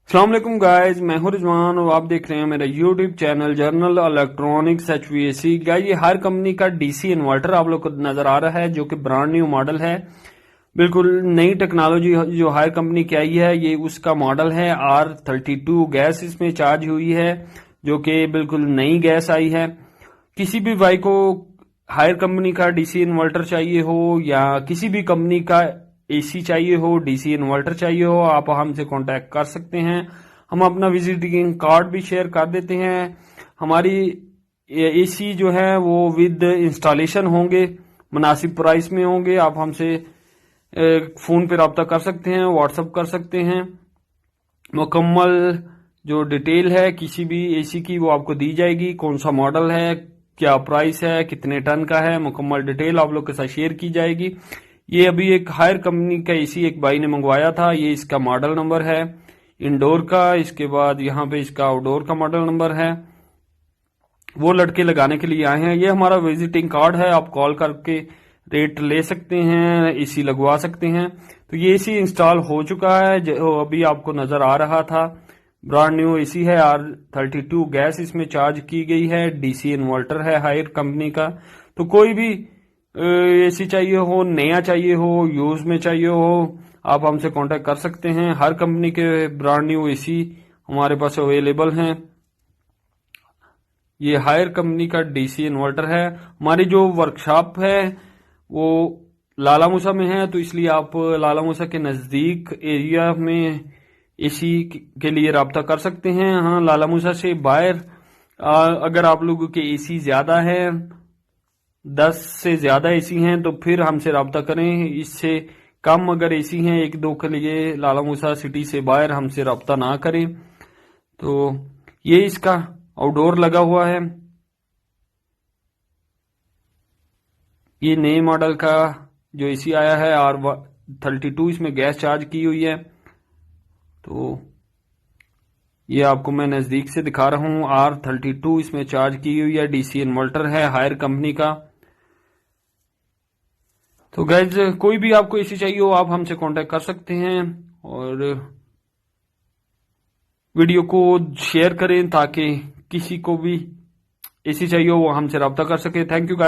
अस्सलाम वालेकुम गाइस, मैं हूं रिजवान और आप देख रहे हैं मेरा YouTube channel journal electronics HVAC। Guys ये हर कंपनी का DC इन्वर्टर आप लोग को नजर आ रहा है जो कि ब्रांड न्यू मॉडल है। बिल्कुल नई टेक्नोलॉजी जो हायर कंपनी की आई है, ये उसका मॉडल है R32। गैस इसमें चार्ज हुई है जो कि बिल्कुल नई गैस आई है। किसी भी भाई को हायर कंपनी का DC इन्वर्टर चाहिए हो या किसी भी कंपनी का AC चाहिए हो, DC इन्वर्टर चाहिए हो, आप हमसे कांटेक्ट कर सकते हैं। हम अपना विजिटिंग कार्ड भी शेयर कर देते हैं। हमारी AC जो है वो विद इंस्टॉलेशन होंगे, मुनासिब प्राइस में होंगे। आप हमसे फोन पे रब्ता कर सकते हैं, व्हाट्सअप कर सकते हैं। मुकम्मल जो डिटेल है किसी भी AC की वो आपको दी जाएगी। कौन सा मॉडल है, क्या प्राइस है, कितने टन का है, मुकम्मल डिटेल आप लोग के साथ शेयर की जाएगी। ये अभी एक हायर कंपनी का AC एक भाई ने मंगवाया था, ये इसका मॉडल नंबर है इंडोर का। इसके बाद यहाँ पे इसका आउटडोर का मॉडल नंबर है। वो लड़के लगाने के लिए आए हैं। ये हमारा विजिटिंग कार्ड है, आप कॉल करके रेट ले सकते हैं, AC लगवा सकते हैं। तो ये AC इंस्टॉल हो चुका है जो अभी आपको नजर आ रहा था। ब्रांड न्यू AC है, R32 गैस इसमें चार्ज की गई है, DC इन्वर्टर है हायर कंपनी का। तो कोई भी AC चाहिए हो, नया चाहिए हो, यूज में चाहिए हो, आप हमसे कांटेक्ट कर सकते हैं। हर कंपनी के ब्रांड न्यू AC हमारे पास अवेलेबल हैं। ये हायर कंपनी का DC इन्वर्टर है। हमारी जो वर्कशॉप है वो लाला मूसा में है, तो इसलिए आप लाला मूसा के नजदीक एरिया में AC के लिए राब्ता कर सकते हैं। हाँ, लाला मूसा से बाहर अगर आप लोगों के AC ज्यादा है, 10 से ज्यादा AC हैं, तो फिर हमसे राब्ता करें। इससे कम अगर AC हैं, 1-2 के लिए लाला मूसा सिटी से बाहर हमसे राब्ता ना करें। तो ये इसका आउटडोर लगा हुआ है। ये नए मॉडल का जो AC आया है R32, इसमें गैस चार्ज की हुई है। तो ये आपको मैं नजदीक से दिखा रहा हूँ, R32 इसमें चार्ज की हुई है, DC इन्वर्टर है हायर कंपनी का। तो गाइज कोई भी आपको AC चाहिए हो, आप हमसे कांटेक्ट कर सकते हैं और वीडियो को शेयर करें ताकि किसी को भी AC चाहिए हो वो हमसे रब्ता कर सके। Thank you guys.